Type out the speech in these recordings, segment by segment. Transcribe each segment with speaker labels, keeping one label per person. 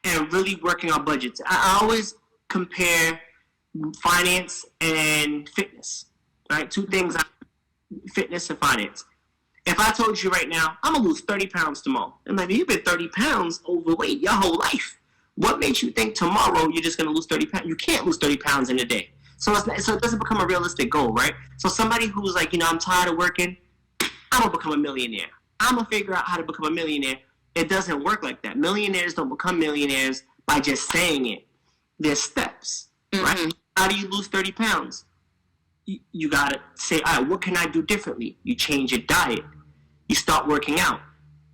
Speaker 1: and really working on budgets. I always compare finance and fitness, right? Two things, fitness and finance. If I told you right now, I'm going to lose 30 pounds tomorrow, I'm like, you've been 30 pounds overweight your whole life. What makes you think tomorrow you're just going to lose 30 pounds? You can't lose 30 pounds in a day. So it doesn't become a realistic goal, right? So somebody who's like, I'm tired of working, I'm going to become a millionaire. I'm going to figure out how to become a millionaire. It doesn't work like that. Millionaires don't become millionaires by just saying it. There's steps, right? How do you lose 30 pounds? You got to say, all right, what can I do differently? You change your diet. You start working out.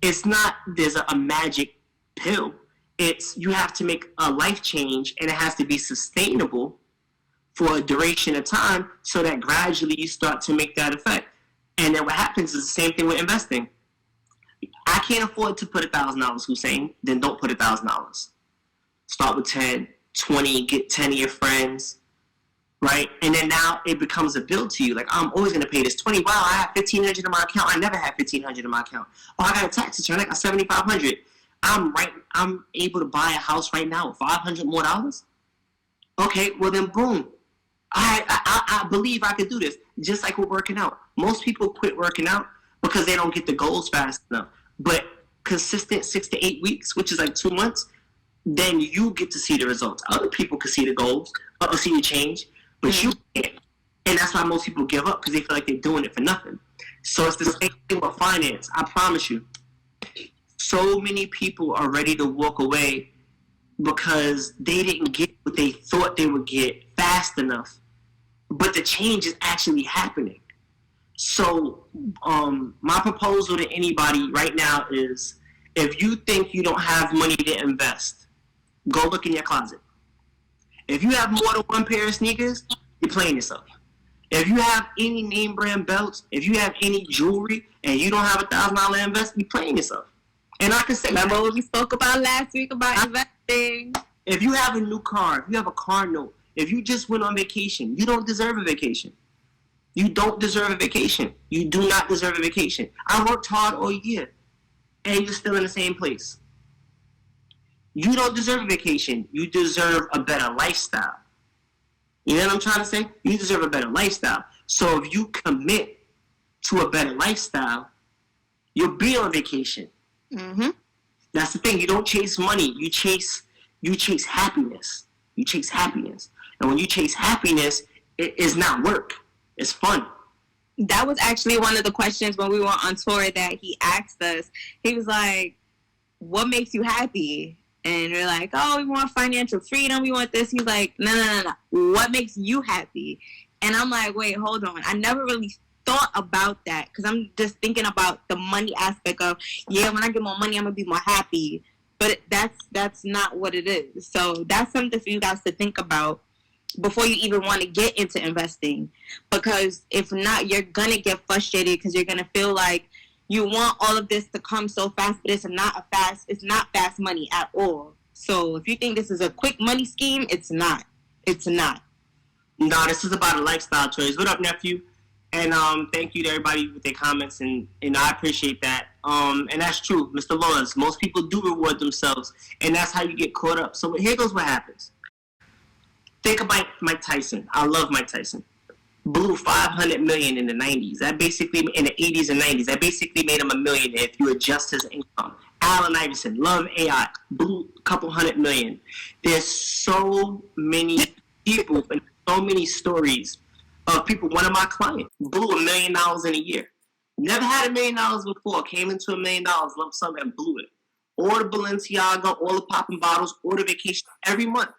Speaker 1: It's not there's a magic pill. It's you have to make a life change, and it has to be sustainable for a duration of time so that gradually you start to make that effect. And then what happens is the same thing with investing. I can't afford to put $1,000, Hussein, then don't put $1,000. Start with 10, 20, get 10 of your friends, right? And then now it becomes a bill to you. Like, I'm always going to pay this 20. Wow, I have $1,500 in my account. I never had $1,500 in my account. Oh, I got a tax return. I got $7,500. I'm able to buy a house right now with $500 more. Okay, well then boom. I believe I could do this. Just like we're working out. Most people quit working out because they don't get the goals fast enough. But consistent 6 to 8 weeks, which is like 2 months, then you get to see the results. Other people can see the goals or see the change, but you can't. And that's why most people give up, because they feel like they're doing it for nothing. So it's the same thing with finance. I promise you. So many people are ready to walk away because they didn't get what they thought they would get fast enough. But the change is actually happening. So my proposal to anybody right now is, if you think you don't have money to invest, go look in your closet. If you have more than one pair of sneakers, you're playing yourself. If you have any name brand belts, if you have any jewelry, and you don't have $1,000 invest, you're playing yourself. And I can say,
Speaker 2: remember what we spoke about last week about investing?
Speaker 1: If you have a new car, if you have a car note, if you just went on vacation, you don't deserve a vacation. You don't deserve a vacation. You do not deserve a vacation. I worked hard all year, and you're still in the same place. You don't deserve a vacation. You deserve a better lifestyle. You know what I'm trying to say? You deserve a better lifestyle. So if you commit to a better lifestyle, you'll be on vacation.
Speaker 2: Mm-hmm.
Speaker 1: That's the thing. You don't chase money. You chase happiness. You chase happiness. And when you chase happiness, it is not work. It's fun.
Speaker 2: That was actually one of the questions when we were on tour that he asked us. He was like, what makes you happy? And we're like, oh, we want financial freedom. We want this. He's like, no. What makes you happy? And I'm like, wait, hold on. I never really thought about that, because I'm just thinking about the money aspect of, yeah, when I get more money, I'm going to be more happy. But that's not what it is. So that's something for you guys to think about before you even want to get into investing. Because if not, you're going to get frustrated, because you're going to feel like you want all of this to come so fast, but it's not fast money at all. So if you think this is a quick money scheme, it's not. It's not.
Speaker 1: No, this is about a lifestyle choice. What up, nephew? And thank you to everybody with their comments, and I appreciate that. And that's true, Mr. Lawrence. Most people do reward themselves, and that's how you get caught up. So here goes what happens. Think about Mike Tyson. I love Mike Tyson. Blew $500 million in the 90s. That basically, in the 80s and 90s, that basically made him a millionaire if you adjust his income. Allen Iverson, love AI, blew a couple $100 million. There's so many people and so many stories of people. One of my clients blew $1 million in a year. Never had $1 million before. Came into $1 million lump sum and blew it. All the Balenciaga, all the popping bottles, all the vacation every month.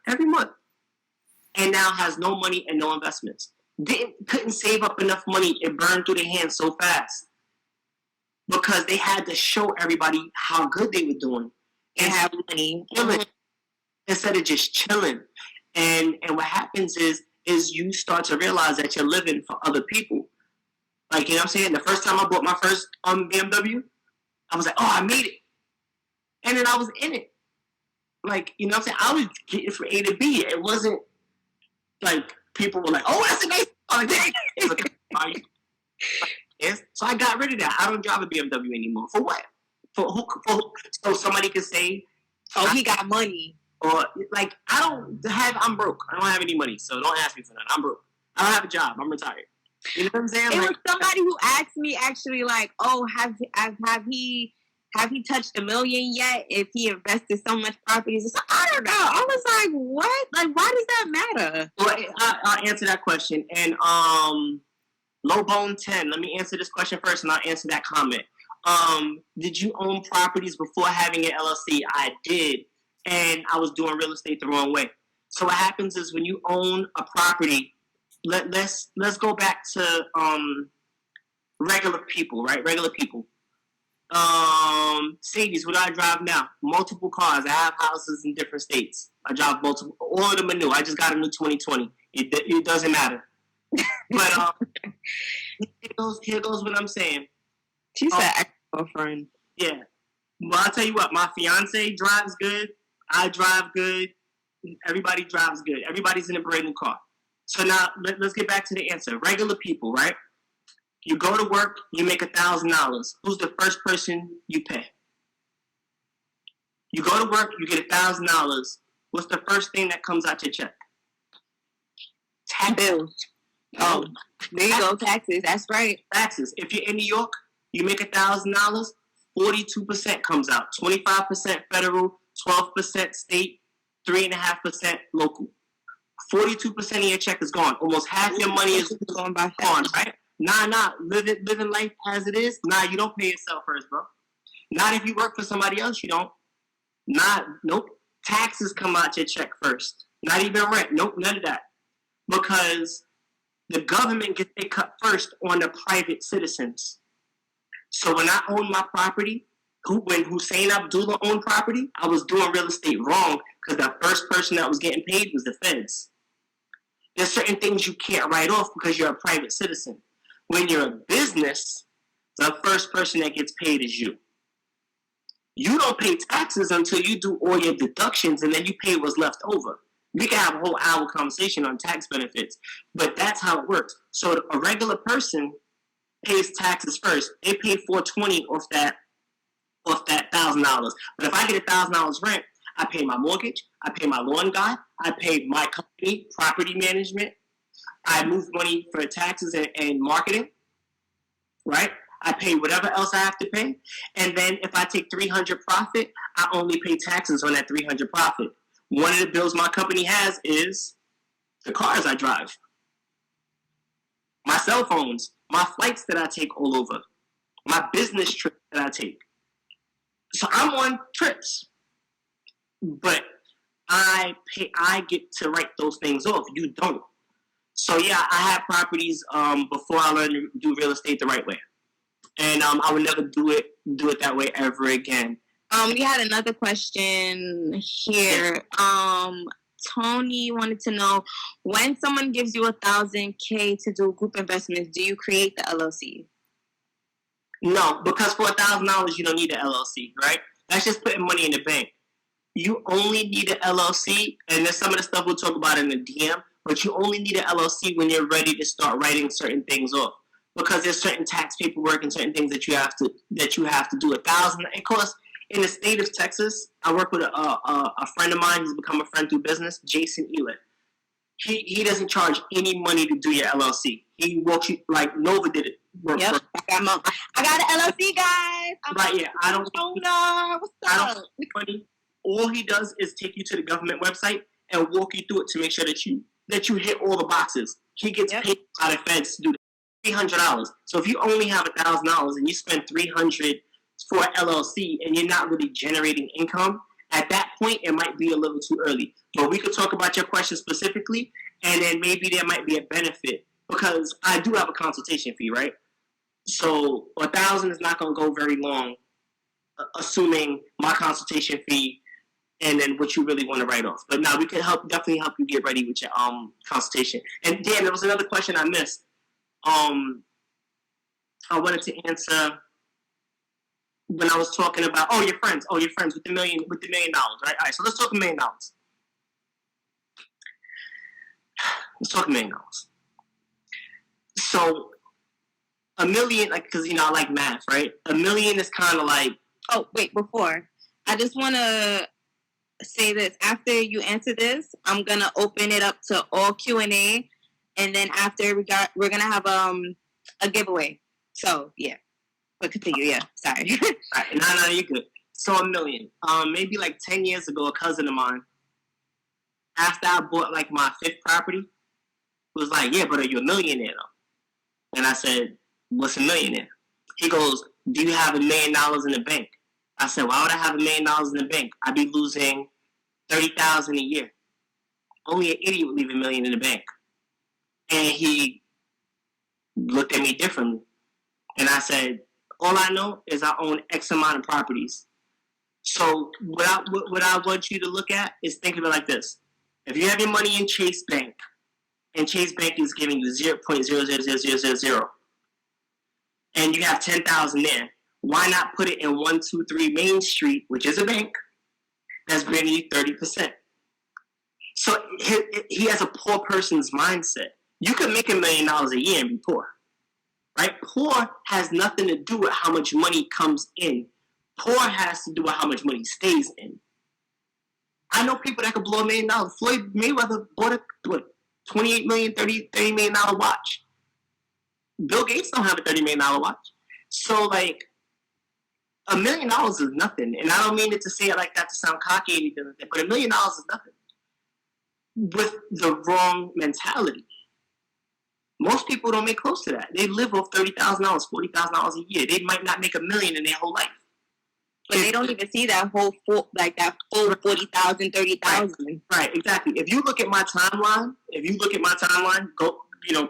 Speaker 1: And now has no money and no investments. Couldn't save up enough money. It burned through their hands so fast because they had to show everybody how good they were doing and have money instead of just chilling. And what happens is you start to realize that you're living for other people. Like, you know what I'm saying? The first time I bought my first BMW, I was like, oh, I made it. And then I was in it. Like, you know what I'm saying? I was getting from A to B. It wasn't like people were like, oh, that's a nice car. Yes. So I got rid of that. I don't drive a BMW anymore. For what? For who? So somebody could say,
Speaker 2: oh, he got money.
Speaker 1: Or like I'm broke. I don't have any money, so don't ask me for that. I'm broke. I don't have a job. I'm retired. You know what I'm saying?
Speaker 2: It
Speaker 1: like,
Speaker 2: was somebody who asked me actually, like, oh, have he touched $1 million yet? If he invested so much properties, so, I don't know. I was like, what? Like, why does that matter?
Speaker 1: Well, I'll answer that question. And Low Bone 10, let me answer this question first, and I'll answer that comment. Did you own properties before having an LLC? I did, and I was doing real estate the wrong way. So what happens is when you own a property, let's go back to regular people, right? Regular people. Sadie's, what do I drive now? Multiple cars. I have houses in different states. I drive multiple. All of them are new. I just got a new 2020. It doesn't matter. But here goes what I'm saying.
Speaker 2: She said ex-girlfriend.
Speaker 1: Yeah. Well, I'll tell you what. My fiance drives good. I drive good. Everybody drives good. Everybody's in a brand new car. So now let's get back to the answer. Regular people, right? You go to work, you make $1,000. Who's the first person you pay? You go to work, you get $1,000. What's the first thing that comes out your check?
Speaker 2: Tax bills. Oh, there you go, taxes. That's right.
Speaker 1: Taxes. If you're in New York, you make $1,000, 42% comes out. 25% federal, 12% state, 3.5% local. 42% of your check is gone. Almost half your money is gone, right? Nah. Living life as it is. Nah, you don't pay yourself first, bro. Not if you work for somebody else, you don't. Nope. Taxes come out your check first. Not even rent. Nope, none of that. Because the government gets their cut first on the private citizens. So when I owned my property, when Hussein Abdullah owned property, I was doing real estate wrong because the first person that was getting paid was the feds. There's certain things you can't write off because you're a private citizen. When you're a business, the first person that gets paid is you. You don't pay taxes until you do all your deductions, and then you pay what's left over. We can have a whole hour conversation on tax benefits, but that's how it works. So a regular person pays taxes first. They pay $420 off that $1,000. But if I get $1,000 rent, I pay my mortgage, I pay my lawn guy, I pay my company, property management, I move money for taxes and marketing, right? I pay whatever else I have to pay. And then if I take $300 profit, I only pay taxes on that $300 profit. One of the bills my company has is the cars I drive, my cell phones, my flights that I take all over, my business trips that I take. So I'm on trips, but I get to write those things off. You don't. So yeah, I had properties before I learned to do real estate the right way, and I would never do it that way ever again.
Speaker 2: We had another question here. Tony wanted to know, when someone gives you $1,000K to do group investments, do you create the LLC?
Speaker 1: No, because for $1,000 you don't need an LLC, right? That's just putting money in the bank. You only need an LLC, and there's some of the stuff we'll talk about in the DM, but you only need an LLC when you're ready to start writing certain things off. Because there's certain tax paperwork and certain things that you have to do. $1,000. It costs, in the state of Texas, I work with a friend of mine who's become a friend through business, Jason Elliott. He doesn't charge any money to do your LLC. He walks you like Nova did it.
Speaker 2: Yep, I got an LLC, guys.
Speaker 1: Right, yeah. I don't
Speaker 2: what's up?
Speaker 1: money. All he does is take you to the government website and walk you through it to make sure that you hit all the boxes. He gets paid by the feds to do $300. So if you only have $1,000 and you spend $300 for an LLC and you're not really generating income, at that point it might be a little too early. But we could talk about your question specifically, and then maybe there might be a benefit because I do have a consultation fee, right? So $1,000 is not going to go very long, assuming my consultation fee and then what you really want to write off. But now we could definitely help you get ready with your consultation. And Dan, there was another question I missed. I wanted to answer when I was talking about your friends with the $1 million, right? All right, so let's talk $1 million. Let's talk $1 million. So $1 million, like, because I like math, right? $1 million is kind of like.
Speaker 2: Oh wait, before I just want to say this. After you answer this, I'm gonna open it up to all Q&A, and then after we're gonna have a giveaway. So yeah, but continue. Yeah, sorry.
Speaker 1: Right. No, you're good. So $1 million. Maybe like 10 years ago, a cousin of mine, after I bought like my 5th property, was like, "Yeah, but are you a millionaire though?" And I said, "What's a millionaire?" He goes, "Do you have $1 million in the bank?" I said, "Why would I have $1 million in the bank? I'd be losing $30,000 a year. Only an idiot would leave $1 million in the bank." And he looked at me differently. And I said, "All I know is I own X amount of properties. So what I want you to look at is think of it like this. If you have your money in Chase Bank, and Chase Bank is giving you 0.00000, and you have 10,000 there, why not put it in 123 Main Street, which is a bank, that's bringing you 30%. So he has a poor person's mindset. You can make $1 million a year and be poor, right? Poor has nothing to do with how much money comes in. Poor has to do with how much money stays in. I know people that could blow $1 million. Floyd Mayweather bought a $28 million, $30 million watch. Bill Gates don't have a $30 million watch. So like, $1 million is nothing. And I don't mean it to say it like that to sound cocky or anything like that, but $1 million is nothing. With the wrong mentality. Most people don't make close to that. They live off $30,000, $40,000 a year. They might not make $1 million in their whole life.
Speaker 2: But they don't even see that full 40,000, 30,000.
Speaker 1: Right, exactly. If you look at my timeline, go,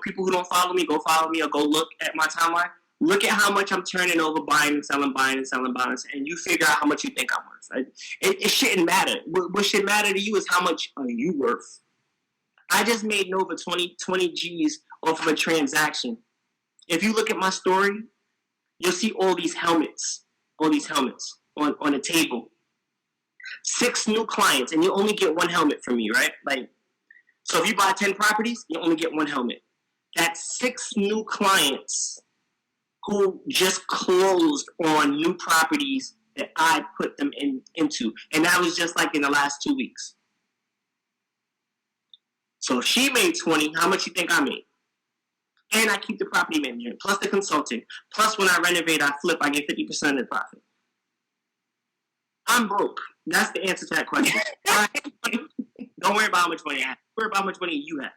Speaker 1: people who don't follow me, go follow me or go look at my timeline. Look at how much I'm turning over, buying and selling, and you figure out how much you think I'm worth. Right? It shouldn't matter. What should matter to you is how much are you worth. I just made over 20 G's off of a transaction. If you look at my story, you'll see all these helmets on the table. 6 new clients, and you only get 1 helmet from me, right? Like, so if you buy 10 properties, you only get 1 helmet. That's 6 new clients who just closed on new properties that I put them into. And that was just like in the last 2 weeks. So if she made 20, how much you think I made? And I keep the property manager, plus the consulting. Plus when I renovate, I flip, I get 50% of the profit. I'm broke. That's the answer to that question. Don't worry about how much money I have. Worry about how much money you have.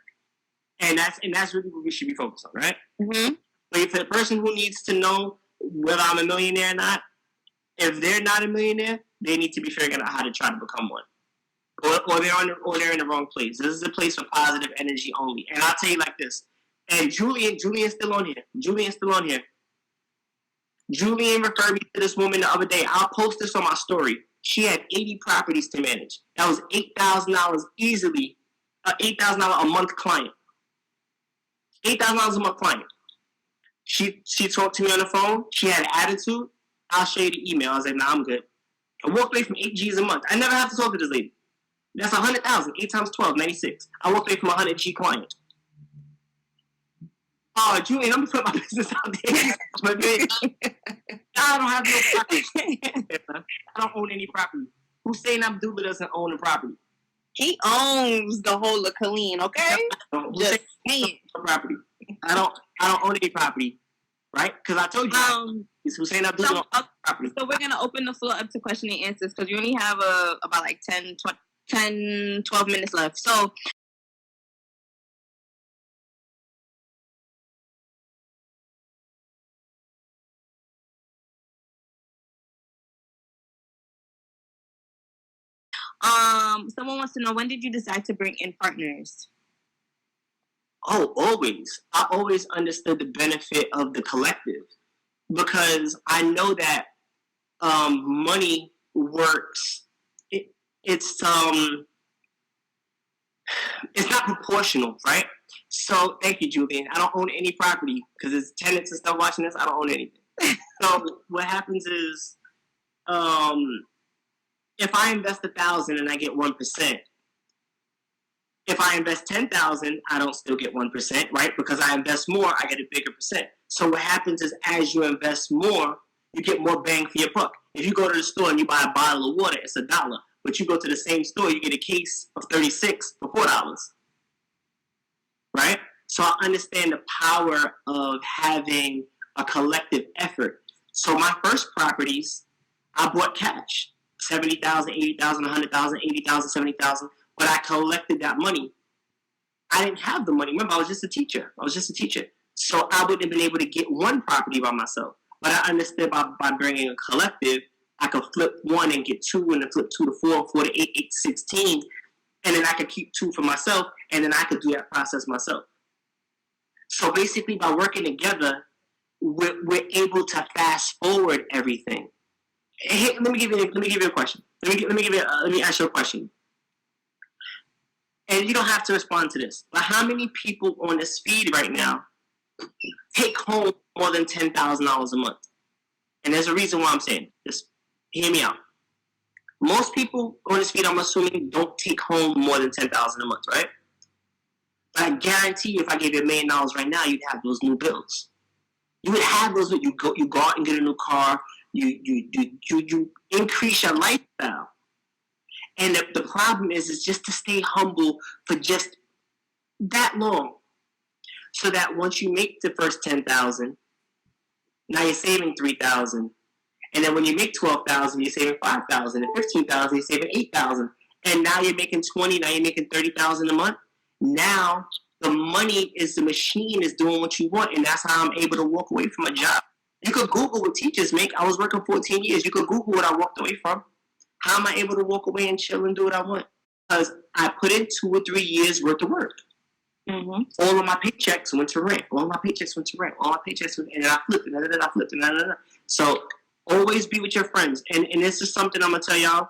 Speaker 1: And that's really what we should be focused on, right? Mm-hmm. But for the person who needs to know whether I'm a millionaire or not, if they're not a millionaire, they need to be figuring out how to try to become one. Or they're in the wrong place. This is a place for positive energy only. And I'll tell you like this. And Julian's still on here. Julian referred me to this woman the other day. I'll post this on my story. She had 80 properties to manage. That was $8,000 easily. $8,000 a month client. $8,000 a month client. She talked to me on the phone. She had attitude. I'll show you the email. I was like, nah, I'm good. I walked away from 8 G's a month. I never have to talk to this lady. That's 100,000. 8 times 12, 96. I walked away from a 100 G client. Oh, Julian, I'm putting my business out there. I don't have no property. I don't own any property. Hussein Abdullah doesn't own a property.
Speaker 2: He owns the whole of Killeen, okay? Just saying.
Speaker 1: Property. I don't own any property, right? Because I told you, it's Hussein Abdullah property.
Speaker 2: So we're gonna open the floor up to question and answers because you only have about like 10, 12 minutes left. So. Someone wants to know, when did you decide to bring in partners?
Speaker 1: Oh, always. I always understood the benefit of the collective because I know that money works. It's not proportional, right? So thank you, Julian. I don't own any property because there's tenants and stuff watching this. I don't own anything. So what happens is, if I invest 1,000 and I get 1%, if I invest 10,000, I don't still get 1%, right? Because I invest more, I get a bigger percent. So what happens is, as you invest more, you get more bang for your buck. If you go to the store and you buy a bottle of water, it's $1. but you go to the same store, you get a case of 36 for $4. Right? So I understand the power of having a collective effort. So my first properties, I bought cash. 70,000, 80,000, 100,000, 80,000, 70,000. But I collected that money. I didn't have the money. Remember, I was just a teacher. So I wouldn't have been able to get one property by myself. But I understood by bringing a collective, I could flip one and get two, and then flip 2 to 4, 4 to 8, 8 to 16. And then I could keep 2 for myself, and then I could do that process myself. So basically, by working together, we're able to fast forward everything. Hey, let me give you a question. Let me ask you a question. And you don't have to respond to this. But how many people on this feed right now take home more than $10,000 a month? And there's a reason why I'm saying this. Hear me out. Most people on this feed, I'm assuming, don't take home more than $10,000 a month, right? I guarantee you, if I gave you $1 million right now, you'd have those new bills. You would have those. You go out and get a new car. You increase your lifestyle. And the problem is just to stay humble for just that long, so that once you make the first 10,000, now you're saving 3,000, and then when you make 12,000, you're saving 5,000, and 15,000, you're saving 8,000, and now you're making 20. Now you're making 30,000 a month. Now the money is the machine is doing what you want, and that's how I'm able to walk away from a job. You could Google what teachers make. I was working 14 years. You could Google what I walked away from. How am I able to walk away and chill and do what I want? Because I put in 2 or 3 years worth of work. Mm-hmm. All of my paychecks went to rent. And then I flipped it. So always be with your friends. And this is something I'm going to tell y'all.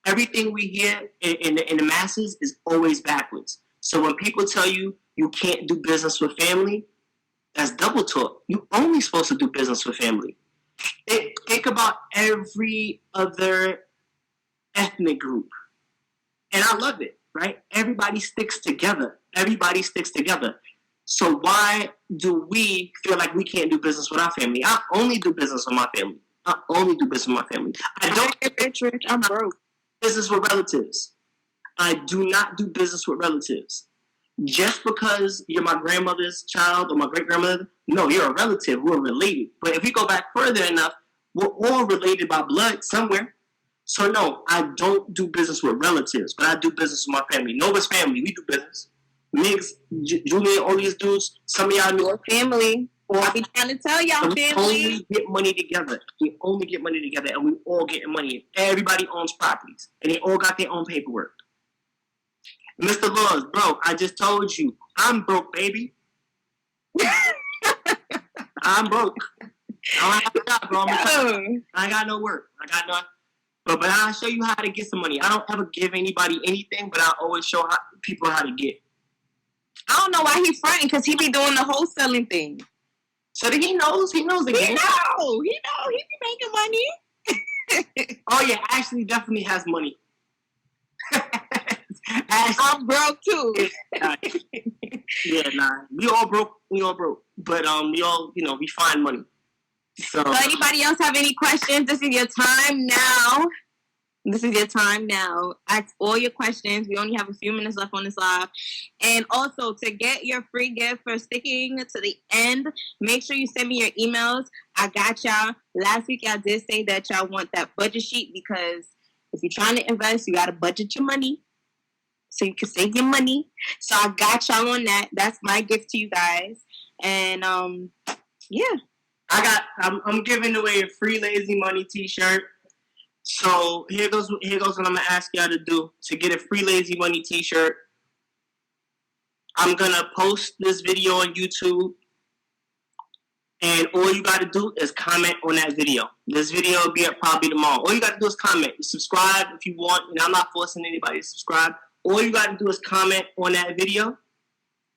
Speaker 1: Everything we hear in the masses is always backwards. So when people tell you you can't do business with family, that's double talk. You're only supposed to do business with family. Think about every other ethnic group. And I love it, right? Everybody sticks together. So why do we feel like we can't do business with our family? I only do business with my family. I don't get rich. I'm broke. Business with relatives. I do not do business with relatives. Just because you're my grandmother's child or my great-grandmother, no, you're a relative. We're related. But if we go back further enough, we're all related by blood somewhere. So no, I don't do business with relatives, but I do business with my family. Nova's family, we do business. Migs, Julian, all these dudes, some of y'all know family.
Speaker 2: I be trying to tell y'all, family.
Speaker 1: We only get money together. And we all getting money. Everybody owns properties, and they all got their own paperwork. Mr. Laws, bro, I just told you, I'm broke, baby. I'm broke. I don't have a job, bro. I got no work. But I'll show you how to get some money. I don't ever give anybody anything, but I always show people how to get.
Speaker 2: I don't know why he's fronting, because he be doing the wholesaling thing.
Speaker 1: So that he knows the game. He
Speaker 2: be making money.
Speaker 1: Oh yeah, Ashley definitely has money.
Speaker 2: I'm broke too.
Speaker 1: Yeah, nah. We all broke. But we all, we find money. So
Speaker 2: anybody else have any questions? This is your time now. Ask all your questions. We only have a few minutes left on this live. And also, to get your free gift for sticking to the end, make sure you send me your emails. I got y'all. Last week, y'all did say that y'all want that budget sheet, because if you're trying to invest, you got to budget your money so you can save your money. So I got y'all on that. That's my gift to you guys. And, yeah.
Speaker 1: I'm giving away a free Lazy Money t-shirt. So here goes what I'm gonna ask y'all to do to get a free Lazy Money t-shirt. I'm gonna post this video on YouTube, and all you gotta do is comment on that video. This video will be up probably tomorrow. All you gotta do is comment. You subscribe if you want. I'm not forcing anybody to subscribe. All you gotta do is comment on that video,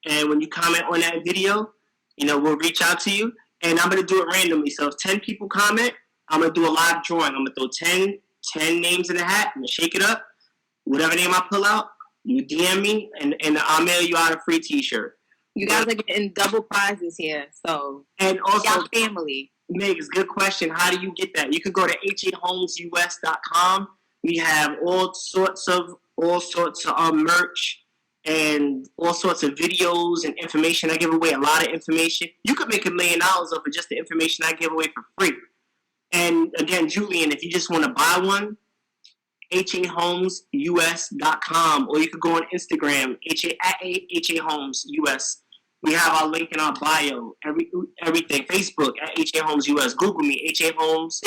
Speaker 1: and when you comment on that video, we'll reach out to you. And I'm going to do it randomly. So if 10 people comment, I'm going to do a live drawing. I'm going to throw 10 names in the hat. I'm going to shake it up. Whatever name I pull out, you DM me, and I'll mail you out a free t-shirt.
Speaker 2: You guys are getting double prizes here. So,
Speaker 1: and also,
Speaker 2: y'all family.
Speaker 1: Megs, good question. How do you get that? You can go to hahomesus.com. We have all sorts of merch and all sorts of videos and information. I give away a lot of information. You could make $1 million off of just the information I give away for free. And again, Julian, if you just want to buy one, HAHomesUS.com, or you could go on Instagram, HAHomesUS. We have our link in our bio, everything. Facebook at HAHomesUS. Google me, HAHomes.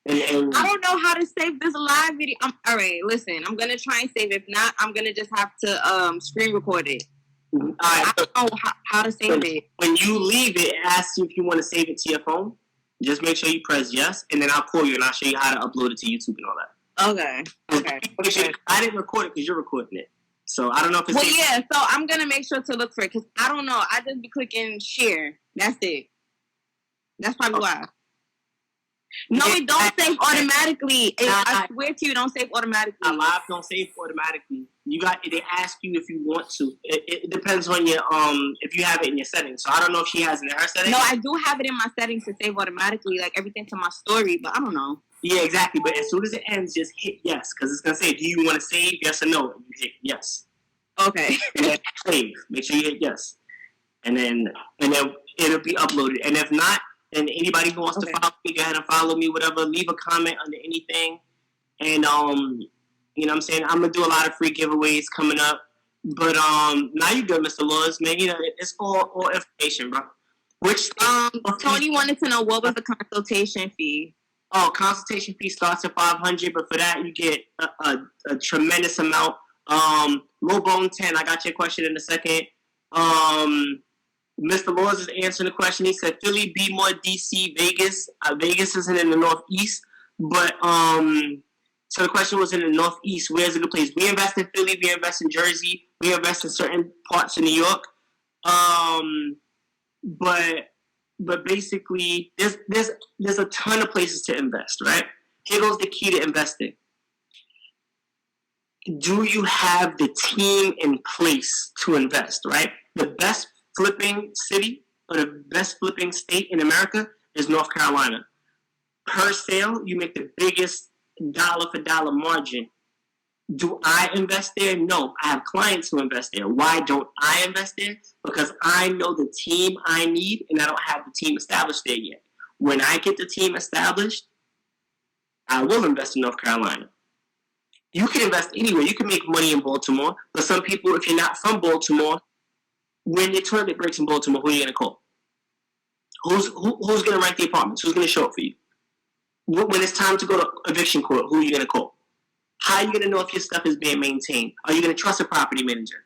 Speaker 1: And
Speaker 2: I don't know how to save this live video. All right, listen, I'm going to try and save it. If not, I'm going to just have to screen record it. I don't know how to save it.
Speaker 1: When you leave it asks you if you want to save it to your phone. Just make sure you press yes, and then I'll call you and I'll show you how to upload it to YouTube and all that.
Speaker 2: Okay.
Speaker 1: I didn't record it because you're recording it. So I don't know if it's...
Speaker 2: Well, yeah, so I'm going to make sure to look for it because I don't know. I just be clicking share. That's it. That's probably why. No, it don't save automatically. I swear to you, it don't save automatically.
Speaker 1: A live don't save automatically. They ask you if you want to. It depends on your if you have it in your settings. So I don't know if she has it in her settings.
Speaker 2: No, I do have it in my settings to save automatically, like everything to my story, but I don't know.
Speaker 1: Yeah, exactly. But as soon as it ends, just hit yes, because it's gonna say, do you want to save? Yes or no? You hit yes.
Speaker 2: Okay.
Speaker 1: And then save. Make sure you hit yes, and then it'll be uploaded. And if not, then anybody who wants to follow me, go ahead and follow me. Whatever, leave a comment under anything, and you know what I'm saying? I'm going to do a lot of free giveaways coming up. But now you good, Mr. Laws, man. You know, it's all information, bro.
Speaker 2: Tony wanted to know what was the consultation fee.
Speaker 1: Oh, consultation fee starts at $500, but for that you get a tremendous amount. Low Bone 10, I got your question in a second. Mr. Laws is answering the question. He said Philly, B-More, DC, Vegas. Vegas isn't in the Northeast, but so the question was in the Northeast. Where's a good place? We invest in Philly. We invest in Jersey. We invest in certain parts of New York. But basically, there's a ton of places to invest, right? Here goes the key to investing. Do you have the team in place to invest, right? The best flipping city or the best flipping state in America is North Carolina. Per sale, you make the biggest dollar for dollar margin. Do I invest there? No. I have clients who invest there. Why don't I invest there? Because I know the team I need and I don't have the team established there yet. When I get the team established, I will invest in North Carolina. You can invest anywhere. You can make money in Baltimore. But some people, if you're not from Baltimore, when your toilet breaks in Baltimore, who are you going to call? Who's going to rent the apartments? Who's going to show up for you? When it's time to go to eviction court, who are you going to call? How are you going to know if your stuff is being maintained? Are you going to trust a property manager?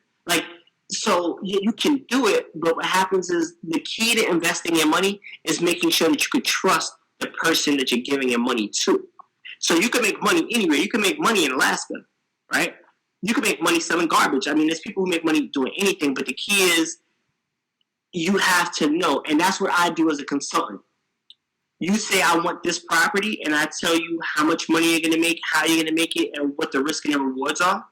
Speaker 1: So you can do it, but what happens is the key to investing your money is making sure that you can trust the person that you're giving your money to. So you can make money anywhere. You can make money in Alaska, right? You can make money selling garbage. I mean, there's people who make money doing anything, but the key is you have to know, and that's what I do as a consultant. You say, I want this property, and I tell you how much money you're going to make, how you're going to make it, and what the risk and the rewards are.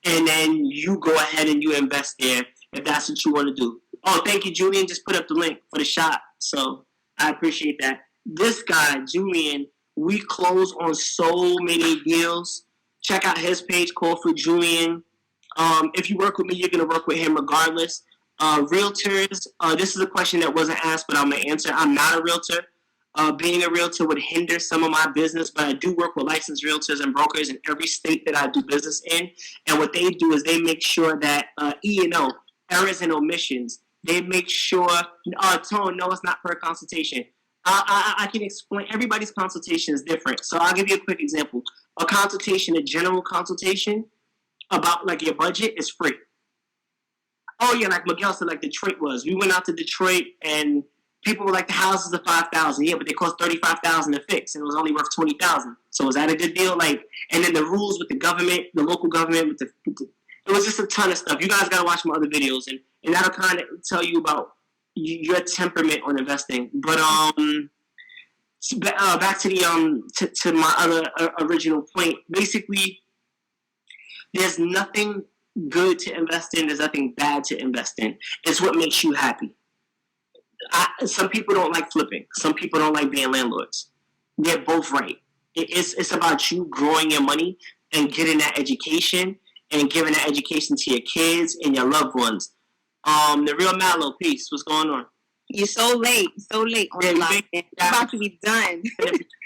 Speaker 1: And then you go ahead and you invest there if that's what you want to do. Oh, thank you, Julian. Just put up the link for the shop. So I appreciate that. This guy, Julian, we close on so many deals. Check out his page, Call for Julian. If you work with me, you're going to work with him regardless. Realtors, this is a question that wasn't asked, but I'm going to answer. I'm not a realtor. Being a realtor would hinder some of my business, but I do work with licensed realtors and brokers in every state that I do business in. And what they do is they make sure that E&O, errors and omissions, they make sure, Tone, no, it's not per consultation. I can explain. Everybody's consultation is different. So I'll give you a quick example. A consultation, a general consultation about like your budget is free. Oh yeah, like Miguel said, like Detroit was. We went out to Detroit and people were like, the houses are $5,000, yeah, but they cost $35,000 to fix, and it was only worth $20,000. So was that a good deal? And then the rules with the government, the local government, it was just a ton of stuff. You guys gotta watch my other videos, and that'll kind of tell you about your temperament on investing. But back to the to my other original point. Basically, there's nothing good to invest in. There's nothing bad to invest in. It's what makes you happy. Some people don't like flipping. Some people don't like being landlords. They're both right. It's about you growing your money and getting that education and giving that education to your kids and your loved ones. The real Mallow, peace. What's going on?
Speaker 2: You're so late on the line. It's about to be done.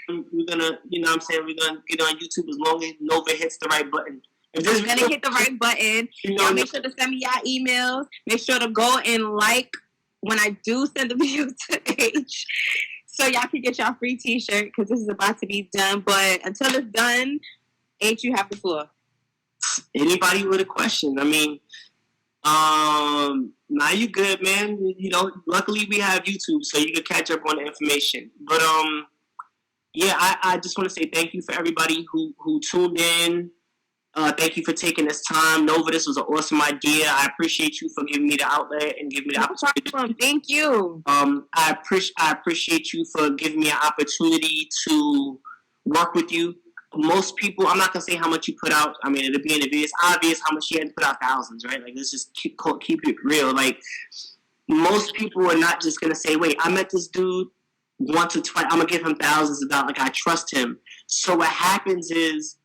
Speaker 1: We're gonna, you know what I'm saying, we're gonna get on YouTube as long as Nova hits the right button. If this
Speaker 2: You're gonna hit the right button. Y'all make sure to send me y'all emails. Make sure to go and like when I do send the video to H, so y'all can get y'all free t-shirt because this is about to be done. But until it's done, H, you have the floor.
Speaker 1: Anybody with a question? I mean, now you good, man. You know, luckily we have YouTube, so you can catch up on the information. But yeah, I just want to say thank you for everybody who tuned in. Thank you for taking this time. Nova, this was an awesome idea. I appreciate you for giving me the outlet and giving me the opportunity.
Speaker 2: Thank you.
Speaker 1: I appreciate you for giving me an opportunity to work with you. Most people, I'm not gonna say how much you put out. I mean, it'll be in the video. It's obvious how much you had to put out, thousands, right? Like, let's just keep it real. Like, most people are not just gonna say, "Wait, I met this dude once or twice. I'm gonna give him thousands of dollars. Like, I trust him." So what happens is,